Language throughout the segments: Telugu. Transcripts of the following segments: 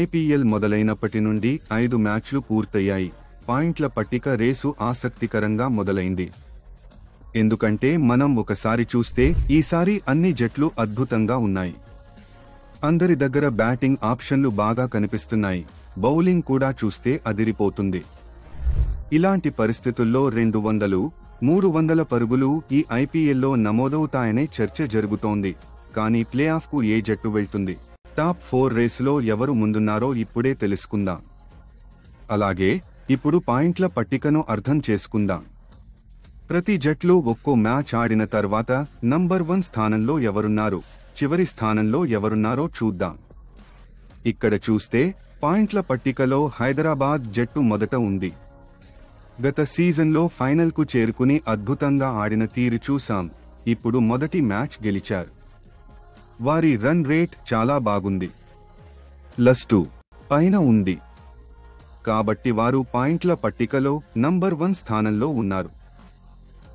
ఐపీఎల్ మొదలైనప్పటి నుండి 5 మ్యాచ్లు పూర్తయ్యాయి. పాయింట్ల పట్టిక రేసు ఆసక్తికరంగా మొదలైంది. ఎందుకంటే మనం ఒకసారి చూస్తే ఈసారి అన్ని జట్లు అద్భుతంగా ఉన్నాయి. అందరి దగ్గర బ్యాటింగ్ ఆప్షన్లు బాగా కనిపిస్తున్నాయి. బౌలింగ్ కూడా చూస్తే అదిరిపోతుంది. ఇలాంటి పరిస్థితుల్లో 200, 300 పరుగులు ఈ ఐపీఎల్లో నమోదవుతాయనే చర్చ జరుగుతోంది. కానీ ప్లే ఆఫ్కు ఏ జట్టు వెళ్తుంది? టాప్ 4 రేసులో ఎవరు ముందున్నారో ఇప్పుడే తెలుసుకుందాం. అలాగే ఇప్పుడు పాయింట్ల పట్టికను అర్థం చేసుకుందాం. ప్రతి జట్లు ఒక్కో మ్యాచ్ ఆడిన తర్వాత నంబర్ 1 స్థానంలో ఎవరున్నారు, చివరి స్థానంలో ఎవరున్నారో చూద్దాం. ఇక్కడ చూస్తే పాయింట్ల పట్టికలో హైదరాబాద్ జట్టు మొదట ఉంది. గత సీజన్లో ఫైనల్కు చేరుకుని అద్భుతంగా ఆడిన తీరు చూసాం. ఇప్పుడు మొదటి మ్యాచ్ గెలిచారు. వారి రన్ రేట్ చాలా బాగుంది. +2 పైన ఉంది. కాబట్టి వారు పాయింట్ల పట్టికలో నంబర్ 1 స్థానంలో ఉన్నారు.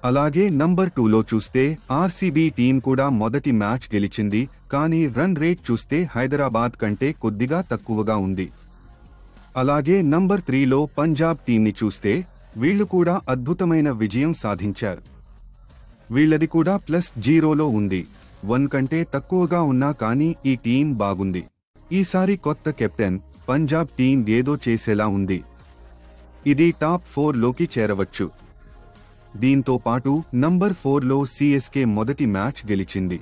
అలాగే నంబర్ 2లో చూస్తే ఆర్సీబీ టీం కూడా మొదటి మ్యాచ్ గెలిచింది. కానీ రన్ రేట్ చూస్తే హైదరాబాద్ కంటే కొద్దిగా తక్కువగా ఉంది. అలాగే నంబర్ 3లో పంజాబ్ టీంని చూస్తే వీళ్లు కూడా అద్భుతమైన విజయం సాధించారు. వీళ్లది కూడా +0లో ఉంది. 1 కంటే తక్కువగా ఉన్నా కానీ ఈ టీం బాగుంది. ఈసారి కొత్త కెప్టెన్ పంజాబ్ టీం ఏదో చేసేలా ఉంది. ఇది టాప్ 4లోకి చేరవచ్చు. దీంతో పాటు నంబర్ 4లో సీఎస్కే మొదటి మ్యాచ్ గెలిచింది.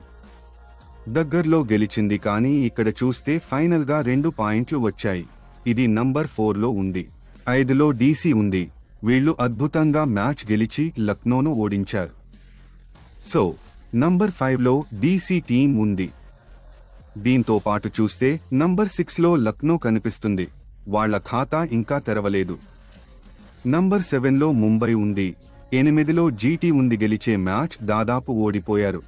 దగ్గర్లో గెలిచింది కానీ ఇక్కడ చూస్తే ఫైనల్గా 2 పాయింట్లు వచ్చాయి. ఇది నంబర్ 4లో ఉంది. 5లో డీసీ ఉంది. వీళ్లు అద్భుతంగా మ్యాచ్ గెలిచి లక్నోను ఓడించారు. సో నంబర్ 5లో డీసీ టీం ఉంది. దీంతో పాటు చూస్తే నంబర్ 6లో లక్నో కనిపిస్తుంది. వాళ్ల ఖాతా ఇంకా తెరవలేదు. నంబర్ 7లో ముంబై ఉంది. 8లో జీటీ ఉంది. గెలిచే మ్యాచ్ దాదాపు ఓడిపోయారు.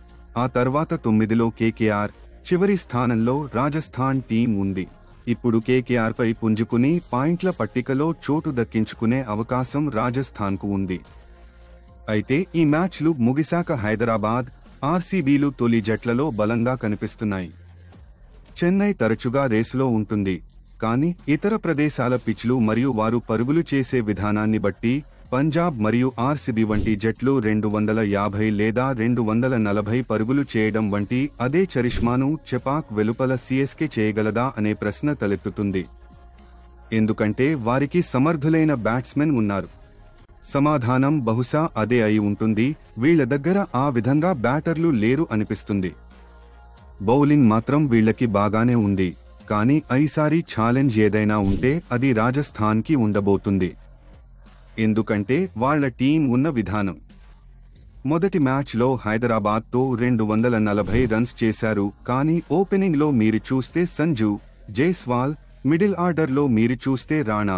ఆ తర్వాత 9లో కేకేఆర్, చివరి స్థానంలో రాజస్థాన్ టీం ఉంది. ఇప్పుడు కేకేఆర్పై పుంజుకుని పాయింట్ల పట్టికలో చోటు దక్కించుకునే అవకాశం రాజస్థాన్కు ఉంది. అయితే ఈ మ్యాచ్లు ముగిశాక హైదరాబాద్, ఆర్సీబీలు తొలి జట్లలో బలంగా కనిపిస్తున్నాయి. చెన్నై తరచుగా రేసులో ఉంటుంది. కానీ ఇతర ప్రదేశాల పిచ్లు మరియు వారు పరుగులు చేసే విధానాన్ని బట్టి పంజాబ్ మరియు ఆర్సీబీ వంటి జట్లు 250 లేదా 240 పరుగులు చేయడం వంటి అదే చరిష్మాను చెపాక్ వెలుపల సీఎస్కే చేయగలదా అనే ప్రశ్న తలెత్తుతుంది. ఎందుకంటే వారికి సమర్థులైన బ్యాట్స్మెన్ ఉన్నారు. సమాధానం బహుశా అదే అయి ఉంటుంది. వీళ్ల దగ్గర ఆ విధంగా బ్యాటర్లు లేరు అనిపిస్తుంది. బౌలింగ్ మాత్రం వీళ్లకి బాగానే ఉంది. కానీ ఈసారి ఛాలెంజ్ ఏదైనా ఉంటే అది రాజస్థాన్కి ఉండబోతుంది. ఎందుకంటే వాళ్ల టీం ఉన్న విధానం. మొదటి మ్యాచ్లో హైదరాబాద్తో 240 రన్స్ చేశారు. కానీ ఓపెనింగ్లో మీరు చూస్తే సంజు, జైస్వాల్, మిడిల్ ఆర్డర్లో మీరు చూస్తే రాణా,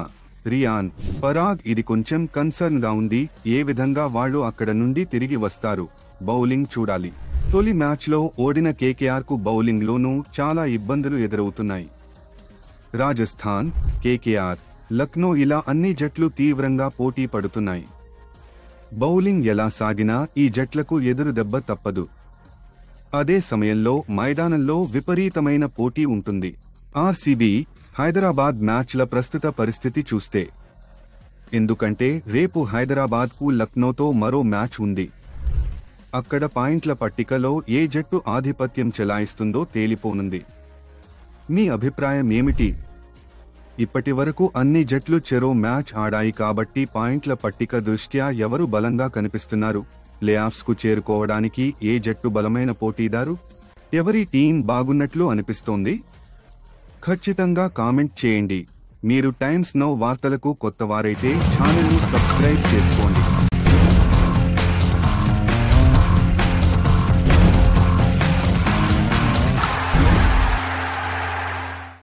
రియాన్ పరాగ్. ఇది కొంచెం కన్సర్న్గా ఉంది. ఏ విధంగా వాళ్లు అక్కడ నుండి తిరిగి వస్తారు? బౌలింగ్ చూడాలి. తొలి మ్యాచ్లో ఓడిన కేకేఆర్కు బౌలింగ్లోనూ చాలా ఇబ్బందులు ఎదురవుతున్నాయి. రాజస్థాన్, కేకేఆర్, లక్నో ఇలా అన్ని జట్లు తీవ్రంగా పోటీ పడుతున్నాయి. బౌలింగ్ ఎలా సాగినా ఈ జట్లకు ఎదురు దెబ్బ తప్పదు. అదే సమయంలో మైదానంలో విపరీతమైన పోటీ ఉంటుంది. ఆర్సీబీ, హైదరాబాద్ మ్యాచ్ల ప్రస్తుత పరిస్థితి చూస్తే, ఎందుకంటే రేపు హైదరాబాద్కు లక్నోతో మరో మ్యాచ్ ఉంది. అక్కడ పాయింట్ల పట్టికలో ఏ జట్టు ఆధిపత్యం చెలాయిస్తుందో తేలిపోనుంది. మీ అభిప్రాయం ఏమిటి? ఇప్పటి వరకు అన్ని జట్లు చెరో మ్యాచ్ ఆడాయి కాబట్టి పాయింట్ల పట్టిక దృష్ట్యా ఎవరు బలంగా కనిపిస్తున్నారు? ప్లే ఆఫ్స్కు చేరుకోవడానికి ఏ జట్టు బలమైన పోటీదారు? ఎవరి టీం బాగున్నట్లు అనిపిస్తోంది? ఖచ్చితంగా కామెంట్ చేయండి. మీరు టైమ్స్ నౌ వార్తలకు కొత్తవారైతే ఛానల్ను సబ్స్క్రైబ్ చేసుకోండి.